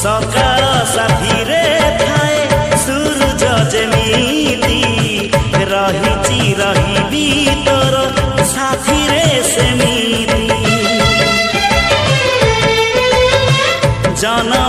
सकाळ साथीरे थाए सूरज जेमिति रहिची रहिबी तोर साथीरे सेमिति जाना